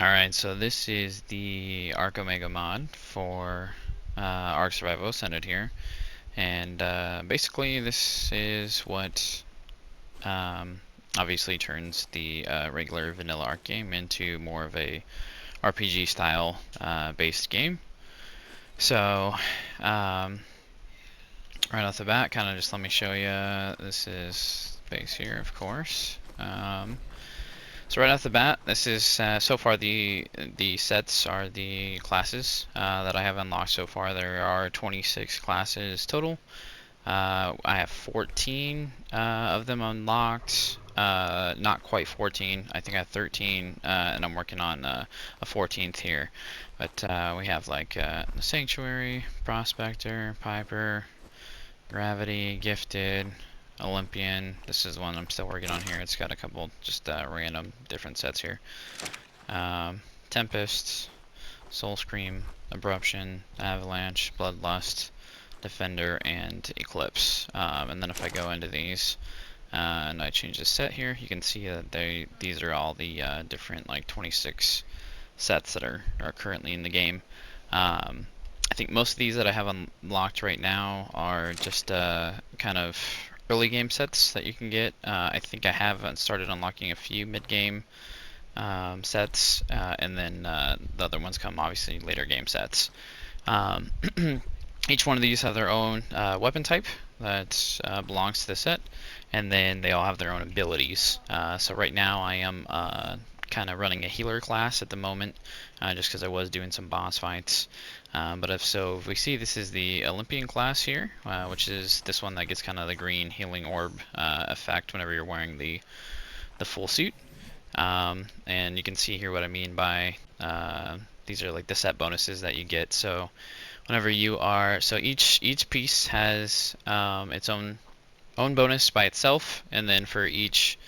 Alright, so this is the ARK Omega mod for ARK Survival Ascended here. And basically this is what obviously turns the regular vanilla ARK game into more of a RPG style based game. So right off the bat, kind of just let me show you, this is base here, of course. So right off the bat, this is so far the sets are the classes that I have unlocked so far. There are 26 classes total. I have 14 of them unlocked. Not quite 14. I think I have 13, and I'm working on a 14th here. But we have like the Sanctuary, Prospector, Piper, Gravity, Gifted, Olympian. This is one I'm still working on here. It's got a couple just random different sets here. Tempest, Soul Scream, Abruption, Avalanche, Bloodlust, Defender, and Eclipse. And then if I go into these and I change the set here, you can see that these are all the different like 26 sets that are currently in the game. I think most of these that I have unlocked right now are just kind of early game sets that you can get. I think I have started unlocking a few mid-game sets, and then the other ones come obviously later game sets. Each one of these have their own weapon type that belongs to the set, and then they all have their own abilities. So right now I am kind of running a healer class at the moment, just because I was doing some boss fights. But if we see, this is the Olympian class here, which is this one that gets kind of the green healing orb effect whenever you're wearing the full suit. And you can see here what I mean by these are like the set bonuses that you get. So whenever you are, so each piece has its own bonus by itself, and then for each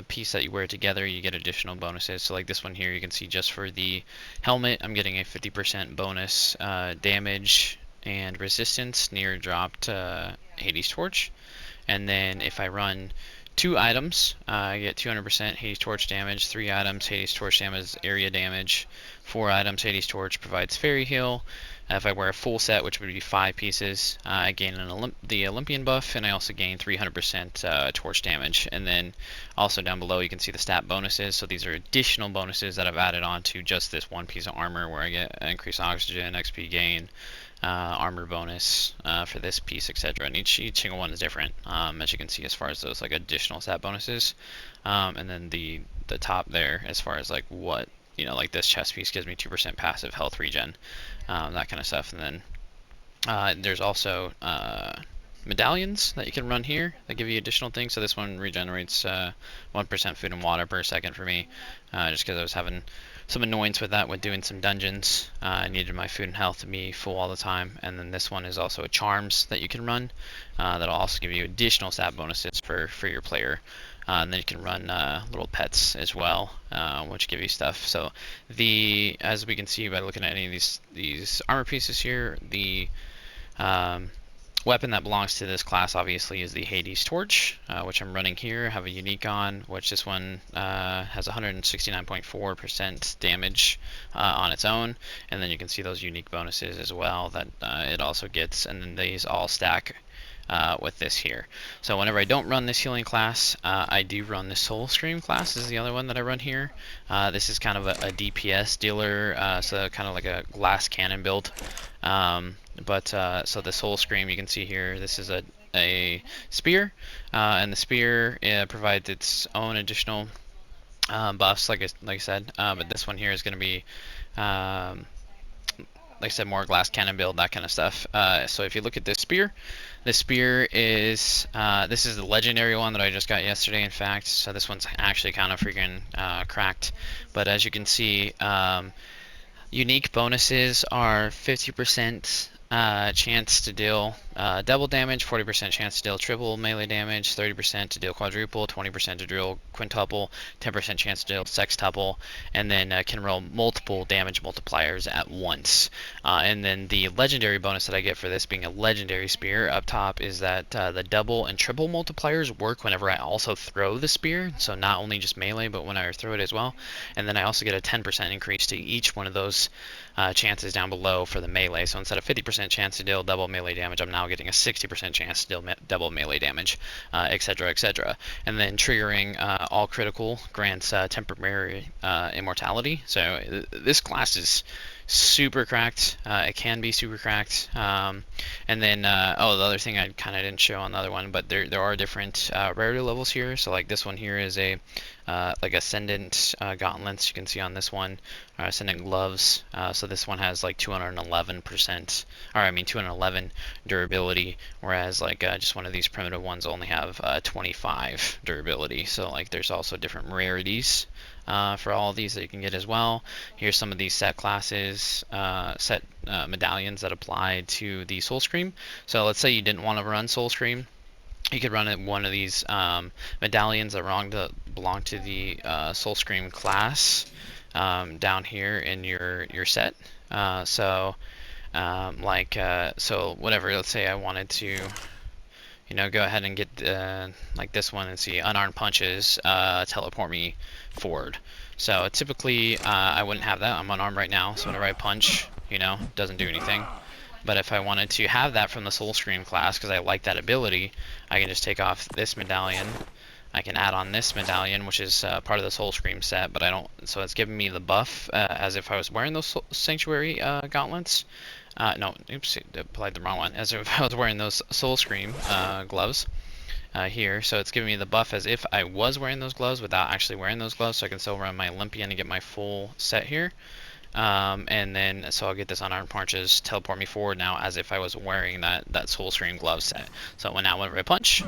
piece that you wear together, you get additional bonuses. So like this one here, you can see just for the helmet, I'm getting a 50% bonus damage and resistance near dropped Hades Torch. And then if I run 2 items, I get 200% Hades Torch damage, 3 items Hades Torch damage area damage, 4 items Hades Torch provides fairy heal. If I wear a full set, which would be 5 pieces, I gain the Olympian buff, and I also gain 300% torch damage. And then also down below you can see the stat bonuses. So these are additional bonuses that I've added on to just this one piece of armor, where I get increased oxygen, XP gain, armor bonus for this piece, etc. And each single one is different, as you can see, as far as those like additional stat bonuses. And then the top there, as far as like what, you know, like this chest piece gives me 2% passive health regen, that kind of stuff. And then there's also medallions that you can run here that give you additional things. So this one regenerates 1% food and water per second for me, just because I was having some annoyance with that with doing some dungeons. I needed my food and health to be full all the time. And then this one is also a charms that you can run that'll also give you additional stat bonuses for your player. And then you can run little pets as well, which give you stuff. So as we can see by looking at any of these armor pieces here, the weapon that belongs to this class obviously is the Hades Torch, which I'm running here. I have a unique on, which this one has 169.4% damage on its own, and then you can see those unique bonuses as well that it also gets, and then these all stack with this here. So whenever I don't run this healing class, I do run the Soul Scream class. This is the other one that I run here. This is kind of a DPS dealer, so kind of like a glass cannon build. So the Soul Scream, you can see here, this is a spear, and the spear provides its own additional buffs, like I said. But this one here is going to be like I said, more glass cannon build, that kind of stuff. So if you look at this spear is this is the legendary one that I just got yesterday, in fact. So this one's actually kind of freaking cracked. But as you can see, unique bonuses are 50% chance to deal double damage, 40% chance to deal triple melee damage, 30% to deal quadruple, 20% to deal quintuple, 10% chance to deal sextuple, and then can roll multiple damage multipliers at once. And then the legendary bonus that I get for this being a legendary spear up top is that the double and triple multipliers work whenever I also throw the spear, so not only just melee, but when I throw it as well. And then I also get a 10% increase to each one of those chances down below for the melee. So instead of 50% chance to deal double melee damage, I'm now getting a 60% chance to deal double melee damage, etc., etc. And then triggering all critical grants temporary immortality. So this class is super cracked. It can be super cracked. And then, oh, the other thing I kind of didn't show on the other one, but there are different rarity levels here. So like this one here is a like Ascendant gauntlets you can see on this one, Ascendant gloves. So this one has like 211%, or I mean 211 durability, whereas like just one of these primitive ones only have 25 durability. So like there's also different rarities for all of these that you can get as well. Here's some of these set classes, medallions that apply to the Soul Scream. So let's say you didn't want to run Soul Scream. You could run one of these medallions that belong to the Soul Scream class down here in your set. So whatever. Let's say I wanted to, go ahead and get like this one and see unarmed punches teleport me forward. So typically I wouldn't have that. I'm unarmed right now, so whenever I punch, doesn't do anything. But if I wanted to have that from the Soul Scream class, because I like that ability, I can just take off this medallion. I can add on this medallion, which is part of the Soul Scream set, but I don't. So it's giving me the buff as if I was wearing those Sanctuary gauntlets. No, oops, I applied the wrong one. As if I was wearing those Soul Scream gloves here. So it's giving me the buff as if I was wearing those gloves without actually wearing those gloves. So I can still run my Olympian and get my full set here. And then, so I'll get this unarmed punches, teleport me forward now as if I was wearing that Soul Scream glove set. So whenever I punch,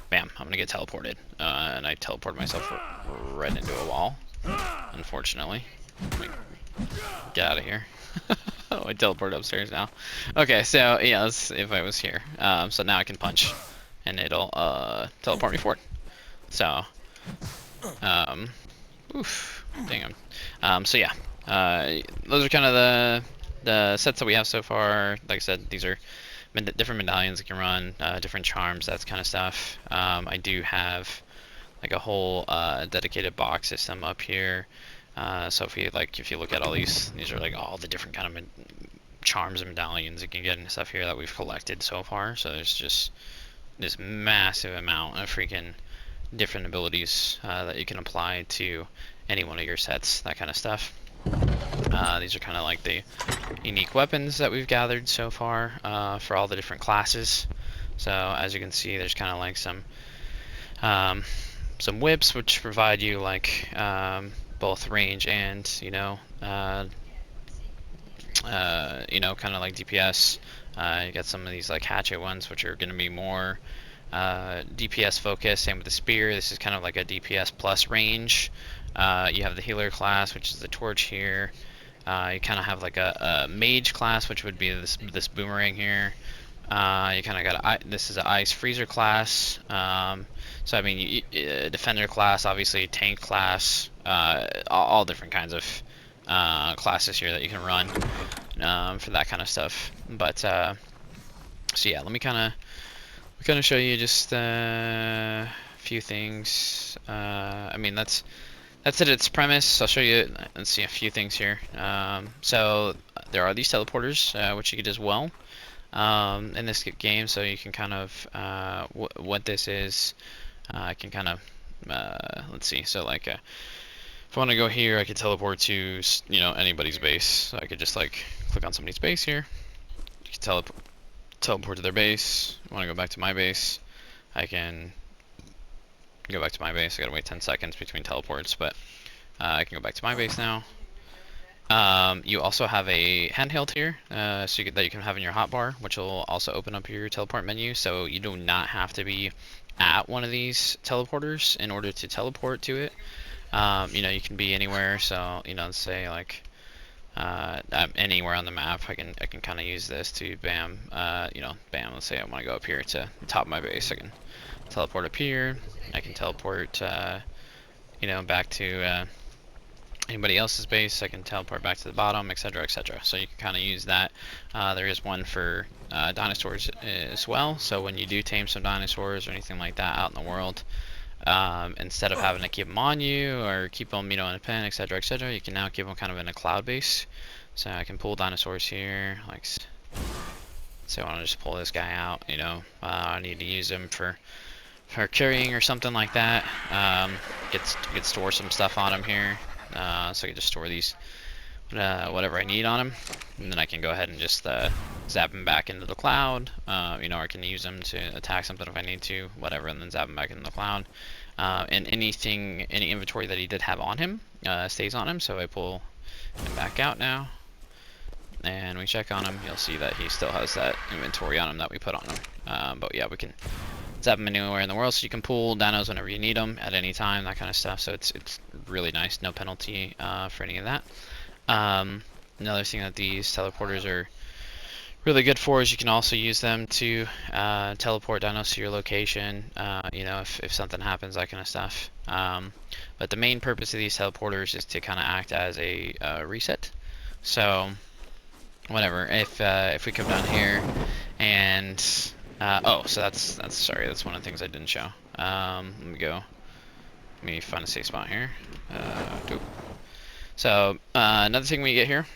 bam, I'm gonna get teleported. And I teleported myself right into a wall, unfortunately. Get out of here. Oh, I teleported upstairs now. Okay, so yeah, that's if I was here. So now I can punch, and it'll teleport me forward. So, oof, dang. So yeah. Those are kind of the sets that we have so far. Like I said, these are different medallions you can run, different charms, that kind of stuff. I do have like a whole dedicated box system up here. So if you look at all these are like all the different kind of charms and medallions you can get and stuff here that we've collected so far. So there's just this massive amount of freaking different abilities that you can apply to any one of your sets, that kind of stuff. These are kind of like the unique weapons that we've gathered so far for all the different classes. So as you can see, there's kind of like some whips which provide you like both range and kind of like DPS. You got some of these like hatchet ones which are going to be more DPS focused. Same with the spear. This is kind of like a DPS plus range. You have the healer class, which is the torch here. You kind of have like a mage class, which would be this boomerang here. You kind of got this is an ice freezer class. So I mean, defender class, obviously tank class, all different kinds of classes here that you can run for that kind of stuff. But so yeah, let me kind of show you just a few things. I mean, that's it, its premise. I'll show you, let's see, a few things here. So there are these teleporters, which you get as well in this game. So you can kind of, what this is, I can kind of, let's see, so like, if I want to go here, I could teleport to, anybody's base. So I could just like, click on somebody's base here. You can teleport to their base. I want to go back to my base. I can go back to my base. I gotta wait 10 seconds between teleports, but I can go back to my base now. You also have a handheld here, that you can have in your hotbar, which will also open up your teleport menu. So you do not have to be at one of these teleporters in order to teleport to it. You can be anywhere. So let's say like anywhere on the map. I can kind of use this to bam, bam. Let's say I want to go up here to the top of my base. I can teleport up here. I can teleport, back to anybody else's base. I can teleport back to the bottom, etc., etc. So you can kind of use that. There is one for dinosaurs as well. So when you do tame some dinosaurs or anything like that out in the world, instead of having to keep them on you or keep them, in a pen, etc., etc., you can now keep them kind of in a cloud base. So I can pull dinosaurs here, like, say I want to just pull this guy out, I need to use him for carrying or something like that. Could store some stuff on him here, so I can just store these, whatever I need on him, and then I can go ahead and just zap him back into the cloud, or I can use him to attack something if I need to, whatever, and then zap him back into the cloud. And any inventory that he did have on him stays on him, so I pull him back out now, and we check on him. You'll see that he still has that inventory on him that we put on him. But yeah, we can zap them anywhere in the world, so you can pull dinos whenever you need them at any time, that kind of stuff. So it's really nice, no penalty for any of that. Another thing that these teleporters are really good for is you can also use them to teleport dinos to your location, if something happens, that kind of stuff. But the main purpose of these teleporters is to kind of act as a reset. So whatever, if we come down here and so that's one of the things I didn't show. Let me find a safe spot here. So another thing we get here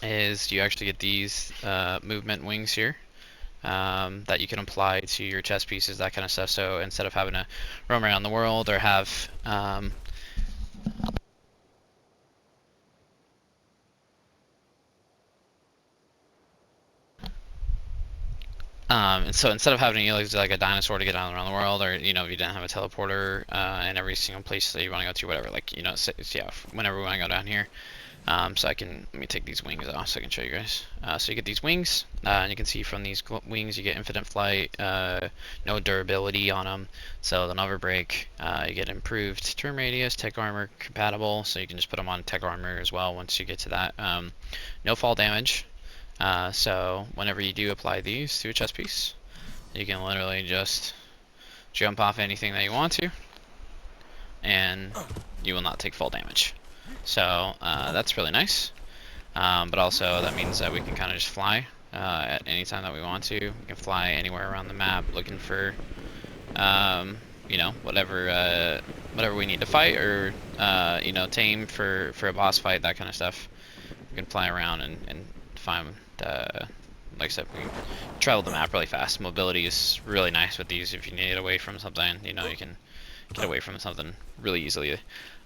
is you actually get these movement wings here that you can apply to your chest pieces, that kind of stuff. So instead of having to roam around the world or have and so instead of having to use like a dinosaur to get around the world, or if you didn't have a teleporter in every single place that you want to go to, whatever, like whenever we want to go down here. So let me take these wings off so I can show you guys. So you get these wings, and you can see from these wings you get infinite flight, no durability on them, so they'll never break. You get improved turn radius, tech armor compatible, so you can just put them on tech armor as well once you get to that. No fall damage. So whenever you do apply these to a chest piece, you can literally just jump off anything that you want to, and you will not take fall damage. So that's really nice. But also that means that we can kind of just fly at any time that we want to. We can fly anywhere around the map looking for, whatever we need to fight, or tame for a boss fight, that kind of stuff. We can fly around and find. Like I said, we can travel the map really fast. Mobility is really nice with these. If you need to get away from something, you can get away from something really easily.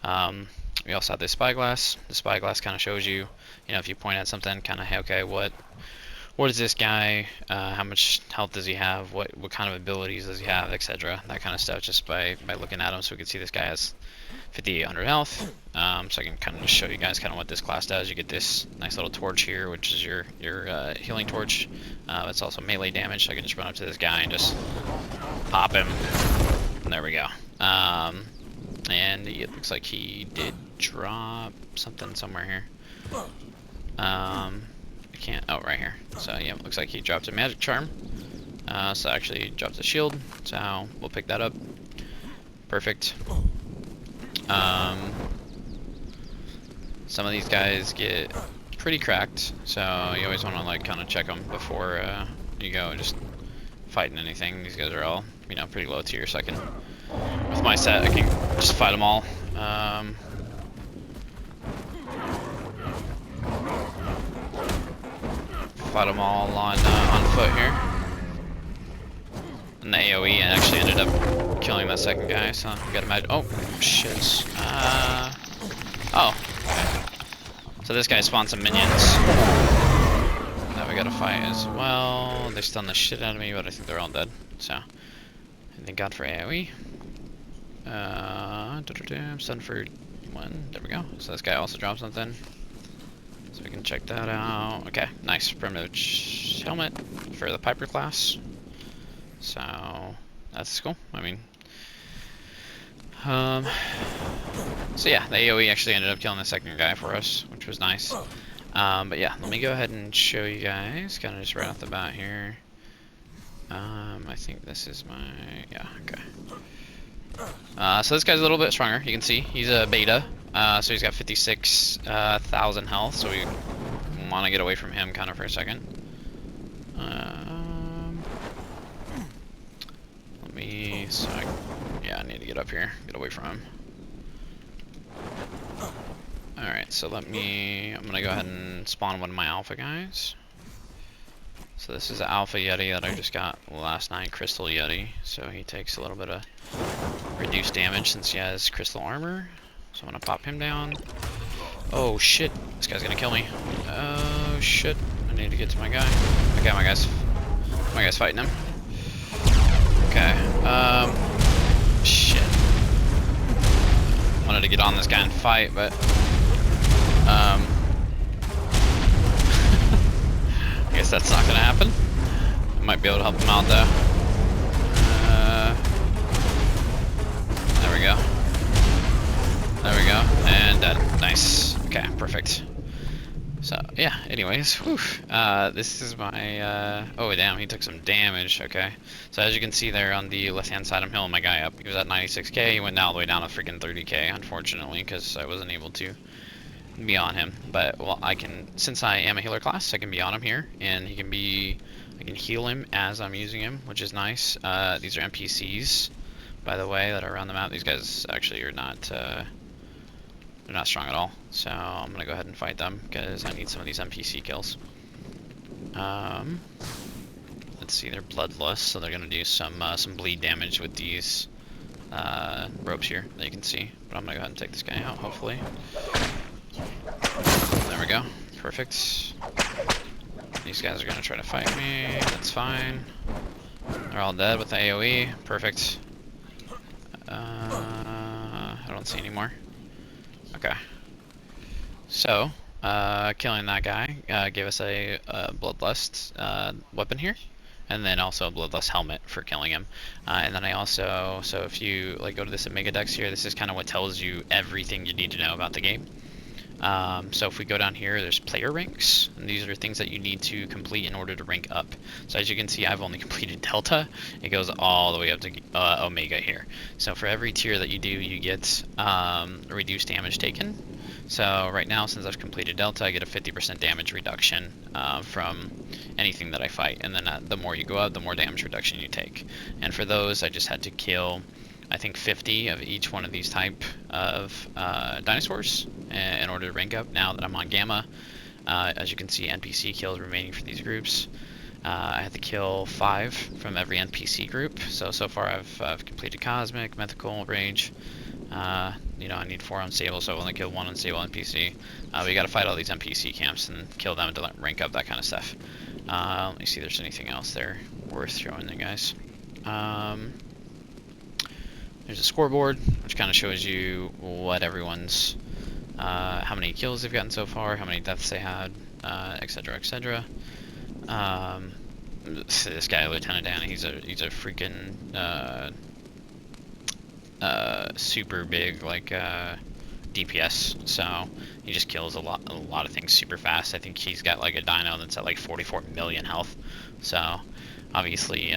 We also have this spyglass. The spyglass kind of shows you, if you point at something, kind of, hey, okay, what is this guy? How much health does he have? What kind of abilities does he have, etc. That kind of stuff, just by looking at him. So we can see this guy has 5,800 health. So I can kind of just show you guys kind of what this class does. You get this nice little torch here, which is your healing torch. It's also melee damage, so I can just run up to this guy and just pop him. And there we go. And it looks like he did drop something somewhere here. I can't. Oh, right here. So yeah, it looks like he dropped a magic charm. So actually he dropped a shield. So we'll pick that up. Perfect. Some of these guys get pretty cracked, so you always want to kind of check them before you go just fighting anything. These guys are all pretty low tier, so I can, with my set, I can just fight them all. Fight them all on foot here. And the AoE actually ended up killing that second guy, so you gotta imagine. Oh, shit. Oh, okay. So this guy spawned some minions that we gotta fight as well. They stunned the shit out of me, but I think they're all dead. So, thank God for AoE. I'm stunned for one. There we go. So this guy also dropped something. So we can check that out. Okay, nice. Primitive helmet for the Piper class. So, that's cool. I mean, So yeah, the AoE actually ended up killing the second guy for us, which was nice. But yeah, let me go ahead and show you guys, kind of just right off the bat here. I think this is my, yeah, okay. So this guy's a little bit stronger. You can see he's a beta. So he's got 56,000 health. So we want to get away from him kind of for a second. Let me. Yeah, I need to get up here, get away from him. All right. So I'm gonna go ahead and spawn one of my alpha guys. So this is an Alpha Yeti that I just got last night, Crystal Yeti. So he takes a little bit of reduced damage since he has crystal armor. So I'm gonna pop him down. Oh shit, this guy's gonna kill me. Oh shit, I need to get to my guy. Okay, my guy's fighting him. Okay, shit. Wanted to get on this guy and fight, but I guess that's not gonna happen. I might be able to help him out though. There we go. There we go. And dead. Nice. Okay, perfect. So yeah, anyways, whew. This is my oh damn, he took some damage. Okay. So as you can see there on the left hand side, I'm healing my guy up. He was at 96k, he went all the way down to freaking 30k, unfortunately, because I wasn't able to be on him. But well, I can, since I am a healer class, I can be on him here, and I can heal him as I'm using him, which is nice. These are NPCs, by the way, that are around the map. These guys actually are not they're not strong at all, so I'm gonna go ahead and fight them because I need some of these NPC kills. Let's see, they're bloodless, so they're gonna do some bleed damage with these ropes here that you can see. But I'm gonna go ahead and take this guy out, hopefully. There we go. Perfect. These guys are gonna try to fight me. That's fine. They're all dead with the AoE. Perfect. I don't see any more. Okay. So, killing that guy gave us a Bloodlust weapon here. And then also a Bloodlust helmet for killing him. And then I also, so if you like go to this Omega Dex here, this is kind of what tells you everything you need to know about the game. So if we go down here, there's player ranks, and these are things that you need to complete in order to rank up. So as you can see, I've only completed Delta. It goes all the way up to Omega here. So for every tier that you do, you get reduced damage taken. So right now, since I've completed Delta, I get a 50% damage reduction from anything that I fight. And then the more you go up, the more damage reduction you take. And for those, I just had to kill, I think, 50 of each one of these type of dinosaurs in order to rank up. Now that I'm on Gamma, as you can see, NPC kills remaining for these groups. I had to kill 5 from every NPC group. So far I've completed Cosmic, Mythical, Rage. You know, I need 4 unstable, so I've only killed 1 unstable NPC. But you gotta fight all these NPC camps and kill them to rank up, that kind of stuff. Let me see if there's anything else there worth showing you guys. There's a scoreboard, which kind of shows you what everyone's, how many kills they've gotten so far, how many deaths they had, etc., etc. This guy, Lieutenant Dan, he's a freaking super big, like, DPS. So he just kills a lot of things super fast. I think he's got like a dino that's at like 44 million health. So obviously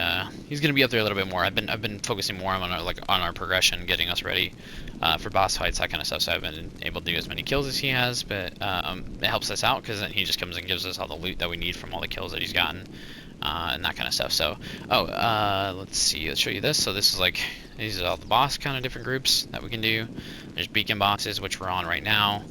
he's gonna be up there a little bit more. I've been focusing more on our progression, getting us ready for boss fights, that kind of stuff. So I've been able to do as many kills as he has, but it helps us out because then he just comes and gives us all the loot that we need from all the kills that he's gotten. And that kind of stuff. So, let's see, let's show you this. So this is like, these are all the boss kind of different groups that we can do. There's beacon bosses, which we're on right now.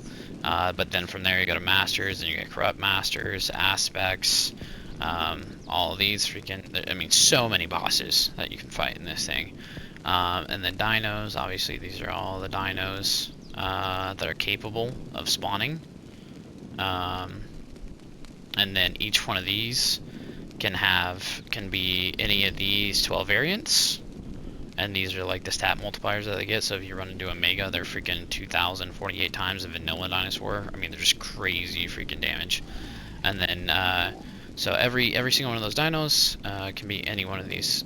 But then from there you go to masters, and you get corrupt masters, aspects, all of these freaking, I mean, so many bosses that you can fight in this thing. And then dinos, obviously these are all the dinos that are capable of spawning. And then each one of these can be any of these 12 variants, and these are like the stat multipliers that they get. So if you run into Omega, they're freaking 2,048 times the vanilla dinosaur. I mean, they're just crazy freaking damage. And then so every single one of those dinos can be any one of these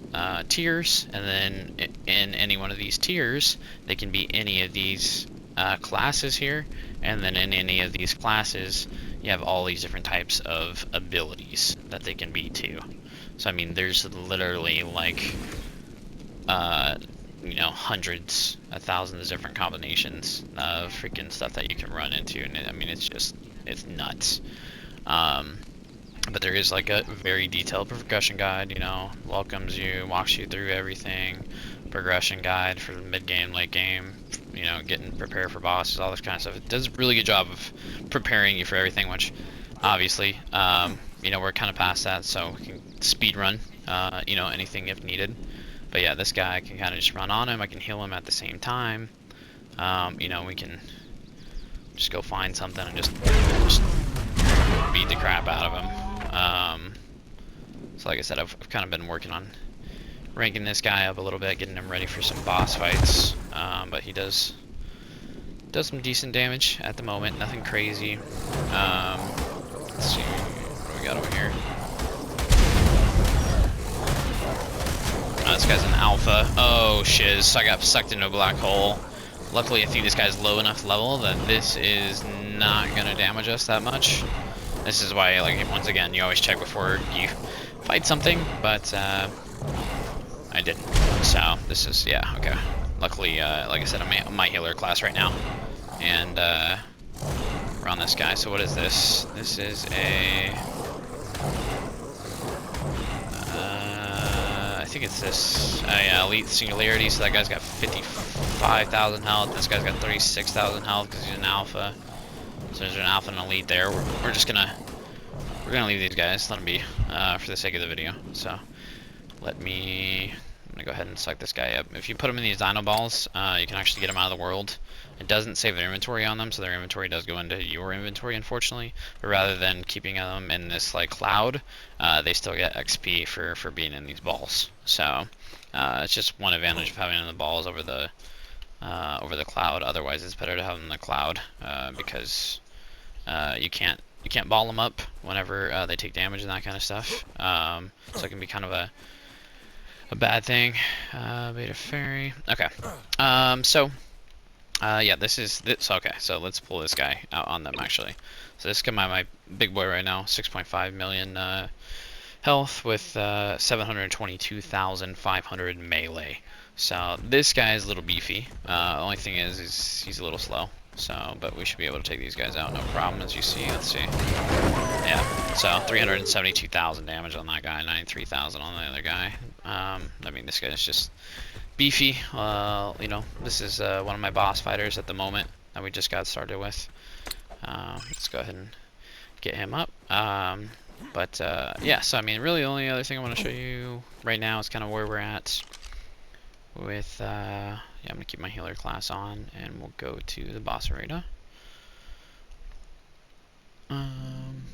tiers, and then in any one of these tiers they can be any of these classes here, and then in any of these classes, you have all these different types of abilities that they can be too. So I mean, there's literally like, you know, hundreds, thousands of different combinations of freaking stuff that you can run into, and I mean, it's nuts. But there is like a very detailed progression guide, you know, welcomes you, walks you through everything, progression guide for the mid game, late game, you know, getting prepared for bosses, all this kind of stuff. It does a really good job of preparing you for everything, which obviously, you know, we're kind of past that, so we can speed run, you know, anything if needed. But yeah, this guy, I can kind of just run on him, I can heal him at the same time. You know, we can just go find something and just beat the crap out of him. So like I said, I've kind of been working on ranking this guy up a little bit, getting him ready for some boss fights. But he does some decent damage at the moment, nothing crazy. Let's see what do we got over here. This guy's an alpha. Oh shiz, I got sucked into a black hole. Luckily I think this guy's low enough level that this is not gonna damage us that much. This is why, like, once again, you always check before you fight something, but I didn't. So this is, yeah, okay. Luckily, like I said, I'm my healer class right now, and we're on this guy. So what is this? This is a, I think it's this, yeah, elite singularity. So that guy's got 55,000 health. This guy's got 36,000 health because he's an alpha. So there's an alpha and elite there. We're just gonna leave these guys, let them be, for the sake of the video. So I'm gonna go ahead and select this guy up. If you put them in these dino balls, you can actually get them out of the world. It doesn't save their inventory on them, so their inventory does go into your inventory, unfortunately. But rather than keeping them in this like cloud, they still get XP for being in these balls. So it's just one advantage of having them in the balls over the cloud. Otherwise, it's better to have them in the cloud, because you can't ball them up whenever they take damage and that kind of stuff. So it can be kind of a bad thing. Beta fairy. Okay. Yeah, this is this. Okay, so let's pull this guy out on them actually. So this is my big boy right now, 6.5 million health with 722,500 melee. So this guy is a little beefy. Only thing is he's a little slow. So, but we should be able to take these guys out, no problem, as you see. Let's see. Yeah, so 372,000 damage on that guy, 93,000 on the other guy. I mean, this guy's just beefy. You know, this is one of my boss fighters at the moment that we just got started with. Let's go ahead and get him up. Yeah, so I mean, really the only other thing I want to show you right now is kind of where we're at with, yeah, I'm going to keep my healer class on, and we'll go to the boss arena.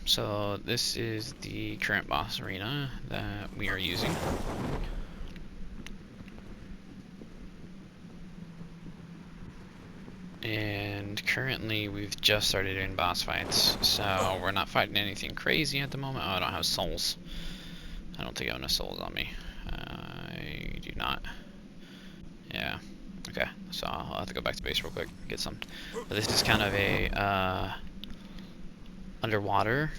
So this is the current boss arena that we are using. And currently we've just started doing boss fights, so we're not fighting anything crazy at the moment. Oh, I don't have souls. I don't think I have enough souls on me. I do not. Yeah. Okay, so I'll have to go back to base real quick, get some. But this is kind of a underwater.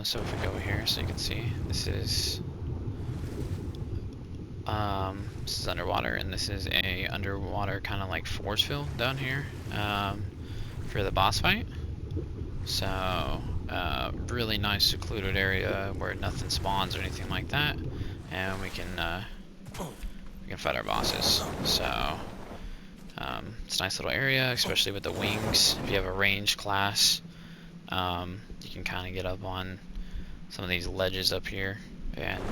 So if we go here, so you can see, this is underwater, and this is a underwater kind of like force field down here for the boss fight. So really nice secluded area where nothing spawns or anything like that, and we can fight our bosses. So it's a nice little area, especially with the wings. If you have a ranged class, you can kind of get up on some of these ledges up here and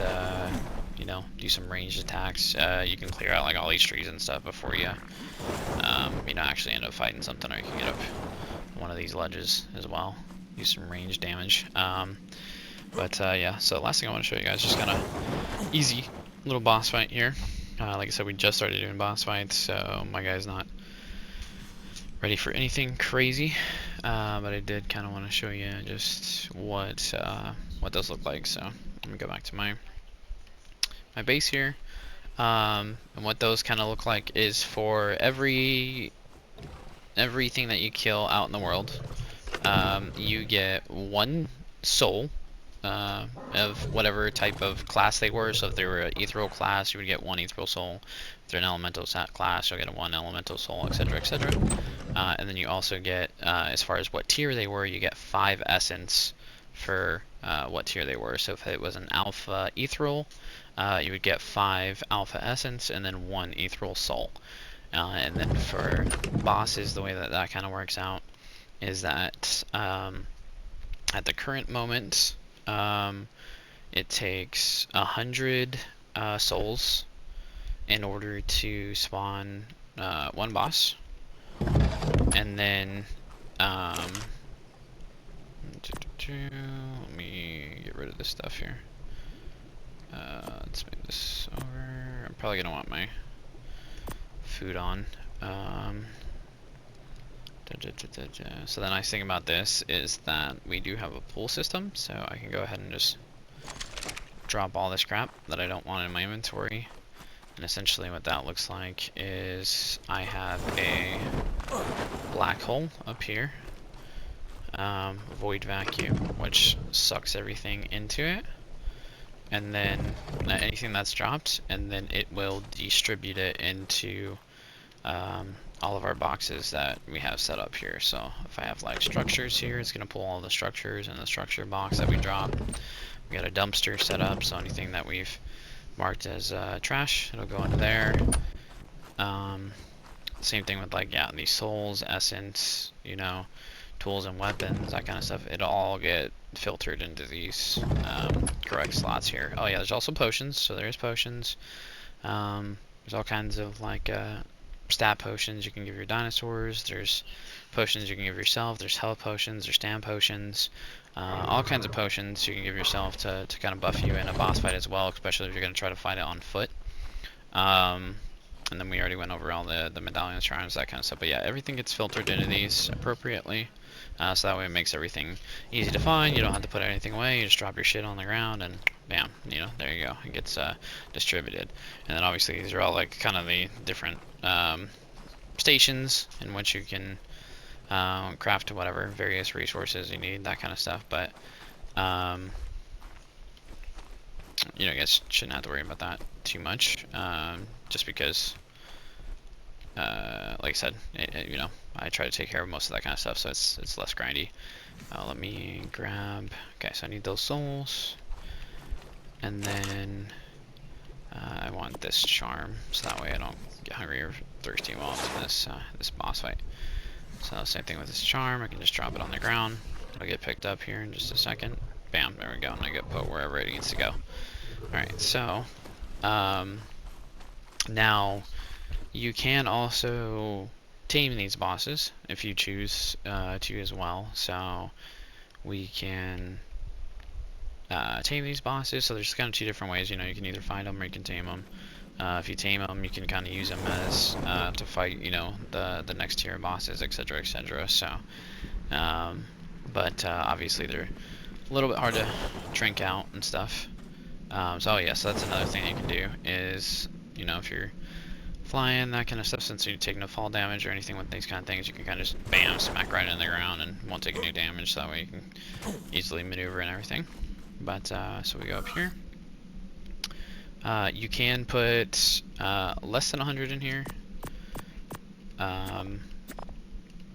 you know, do some ranged attacks. You can clear out like all these trees and stuff before you you know, actually end up fighting something, or you can get up one of these ledges as well, do some range damage. Yeah, so last thing I want to show you guys, just kind of easy little boss fight here. Like I said, we just started doing boss fights, so my guy's not ready for anything crazy, but I did kind of want to show you just what those look like. So let me go back to my base here, and what those kind of look like is for every everything that you kill out in the world, you get 1 soul of whatever type of class they were. So if they were an ethereal class, you would get 1 ethereal soul. If they're an elemental class, you'll get 1 elemental soul, etc., etc. And then you also get, as far as what tier they were, you get 5 essence for what tier they were. So if it was an alpha ethereal, you would get 5 alpha essence and then 1 ethereal soul. And then for bosses, the way that that kind of works out is that at the current moment, it takes 100 souls in order to spawn 1 boss. And then, let me get rid of this stuff here. Let's move this over. I'm probably gonna want my food on. So the nice thing about this is that we do have a pool system, so I can go ahead and just drop all this crap that I don't want in my inventory. And essentially what that looks like is I have a black hole up here, void vacuum, which sucks everything into it, and then anything that's dropped, and then it will distribute it into all of our boxes that we have set up here. So if I have like structures here, it's going to pull all the structures in the structure box that we drop. We got a dumpster set up, so anything that we've marked as trash, it'll go into there. Same thing with like, yeah, these souls, essence, you know, tools and weapons, that kind of stuff. It'll all get filtered into these correct slots here. Oh yeah, there's also potions, so there's potions. There's all kinds of like stat potions you can give your dinosaurs. There's potions you can give yourself. There's health potions. There's stamina potions. All kinds of potions you can give yourself to kind of buff you in a boss fight as well, especially if you're going to try to fight it on foot. And then we already went over all the medallion shrines, that kind of stuff. But yeah, everything gets filtered into these appropriately. So that way it makes everything easy to find. You don't have to put anything away. You just drop your shit on the ground and bam, you know, there you go. It gets distributed. And then obviously these are all like kind of the different stations in which you can craft whatever various resources you need, that kind of stuff. But you know, I guess shouldn't have to worry about that too much, just because like I said, you know, I try to take care of most of that kind of stuff, so it's less grindy. Let me grab, okay, so I need those souls, and then I want this charm, so that way I don't get hungry or thirsty while I'm in this boss fight. So same thing with this charm, I can just drop it on the ground, it'll get picked up here in just a second. Bam, there we go, and I get put wherever it needs to go. Alright, so now you can also tame these bosses if you choose to as well. So we can tame these bosses. So there's kind of 2 different ways. You know, you can either find them or you can tame them. If you tame them, you can kind of use them as to fight, you know, the next tier bosses, etc., etc. So, but obviously they're a little bit hard to drink out and stuff. So yeah, so that's another thing you can do is, you know, if you're flying, that kind of stuff, since you take no fall damage or anything with these kind of things, you can kind of just bam, smack right in the ground and won't take any damage, so that way you can easily maneuver and everything. But so we go up here. You can put less than 100 in here,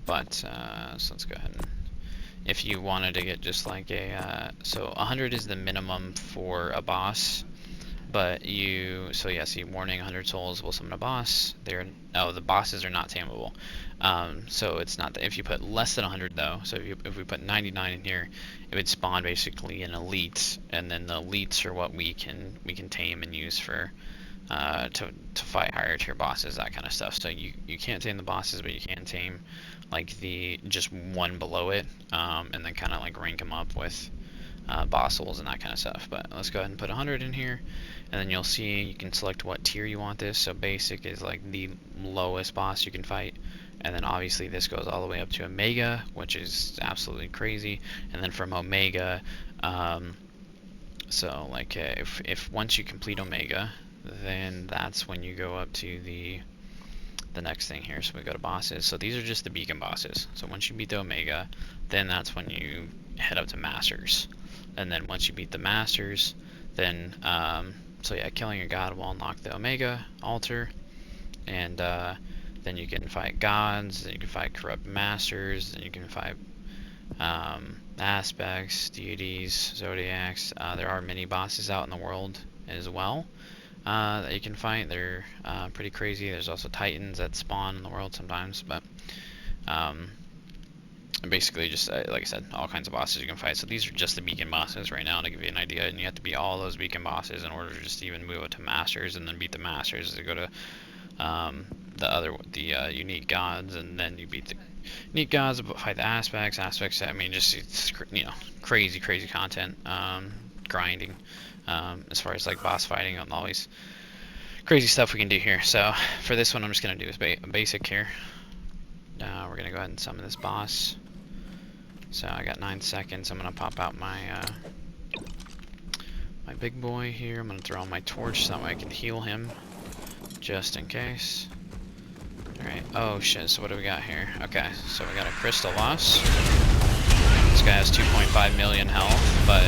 but so let's go ahead and, if you wanted to get just like a so 100 is the minimum for a boss. But so yeah, see, warning, 100 souls will summon a boss. The bosses are not tameable. So it's not if you put less than 100 though. So if we put 99 in here, it would spawn basically an elite, and then the elites are what we can tame and use for to fight higher tier bosses, that kind of stuff. So you can't tame the bosses, but you can tame like the just one below it, and then kind of like rank them up with boss souls and that kind of stuff. But let's go ahead and put 100 in here, and then you'll see you can select what tier you want this. So basic is like the lowest boss you can fight, and then obviously this goes all the way up to Omega, which is absolutely crazy. And then from Omega, so like if once you complete Omega, then that's when you go up to the the next thing here. So we go to bosses. So these are just the beacon bosses. So once you beat the Omega, then that's when you head up to Masters. And then once you beat the Masters, then so yeah, killing a god will unlock the Omega altar, and then you can fight gods, then you can fight corrupt masters, then you can fight aspects, deities, zodiacs. There are many bosses out in the world as well that you can fight. They're pretty crazy. There's also titans that spawn in the world sometimes, but basically just like I said, all kinds of bosses you can fight. So these are just the beacon bosses right now to give you an idea, and you have to beat all those beacon bosses in order to just even move it to masters, and then beat the masters to go to the unique gods, and then you beat the unique gods, fight the aspects. I mean, just it's, you know, crazy content, grinding, as far as like boss fighting and all these crazy stuff we can do here. So for this one, I'm just gonna do a basic here. We're gonna go ahead and summon this boss. So I got 9 seconds. I'm gonna pop out my my big boy here. I'm gonna throw on my torch so that way I can heal him, just in case. Alright, oh shit, so what do we got here? Okay, so we got a crystal loss. This guy has 2.5 million health, but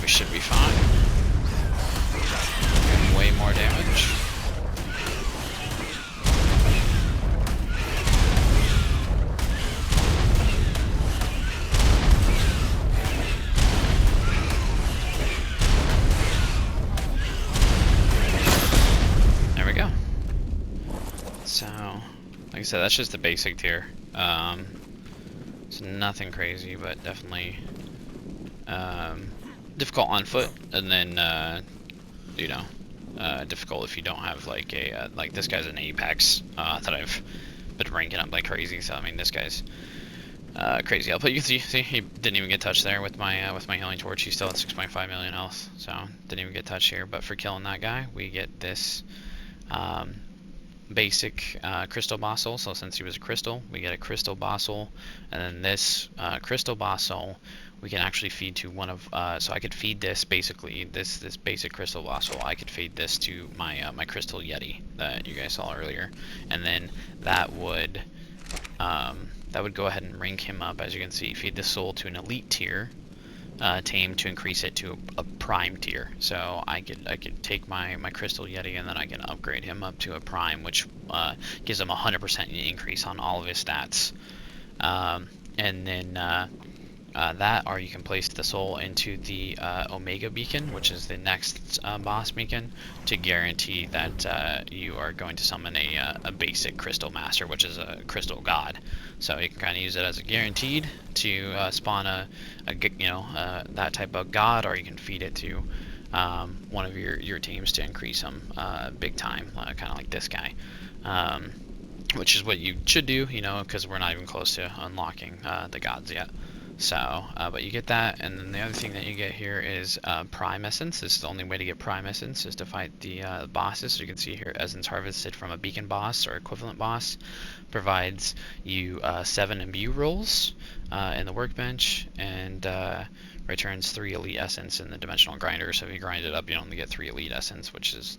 we should be fine. Way more damage. So, like I said, that's just the basic tier. It's nothing crazy, but definitely difficult on foot, and then you know, difficult if you don't have like a like this guy's an apex that I've been ranking up like crazy. So I mean, this guy's crazy. But you can see he didn't even get touched there with my healing torch. He still had 6.5 million health, so didn't even get touched here. But for killing that guy, we get this basic crystal bossel. So since he was a crystal, we get a crystal bossel, and then this crystal bossel we can actually feed to one of so I could feed this basically this basic crystal bossel. I could feed this to my my crystal yeti that you guys saw earlier, and then that would go ahead and rank him up. As you can see, feed the soul to an elite tier, tame to increase it to a prime tier. So I could take my crystal yeti, and then I can upgrade him up to a prime, which gives him 100% increase on all of his stats. And then that, or you can place the soul into the Omega beacon, which is the next boss beacon, to guarantee that you are going to summon a basic crystal master, which is a crystal god. So you can kind of use it as a guaranteed to spawn that type of god, or you can feed it to one of your teams to increase them big time, kind of like this guy. Which is what you should do, you know, because we're not even close to unlocking the gods yet. So, but you get that, and then the other thing that you get here is Prime Essence. This is the only way to get Prime Essence, is to fight the bosses. So you can see here, Essence harvested from a beacon boss or equivalent boss provides you 7 imbue rolls in the workbench, and returns 3 elite essence in the dimensional grinder. So if you grind it up, you only get 3 elite essence, which is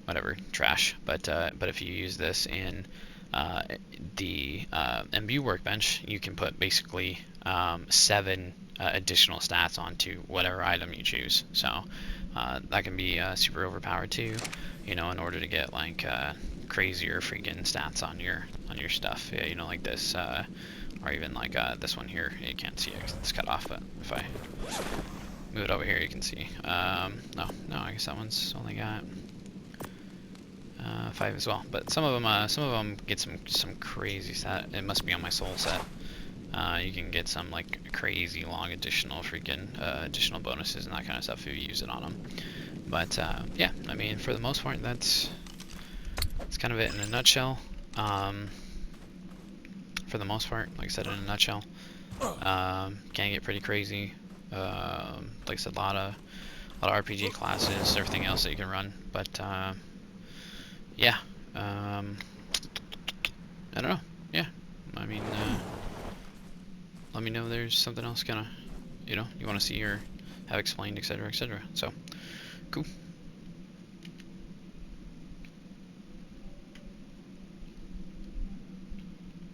whatever, trash. But if you use this in the imbue workbench, you can put basically 7 additional stats onto whatever item you choose. So that can be super overpowered too, you know, in order to get like crazier freaking stats on your stuff. Yeah, you know, like this, or even like this one here. You can't see it 'cause it's cut off, but if I move it over here, you can see. No, I guess that one's only got 5 as well, but some of them get some crazy stat. It must be on my soul set. You can get some like crazy long additional freaking additional bonuses and that kind of stuff if you use it on them. But yeah, I mean, for the most part, that's kind of it in a nutshell. For the most part, like I said, in a nutshell, can get pretty crazy. Like I said, a lot of RPG classes, everything else that you can run, but yeah, I don't know. Yeah, I mean, let me know if there's something else kind of, you know, you want to see or have explained, etc., etc. So, cool.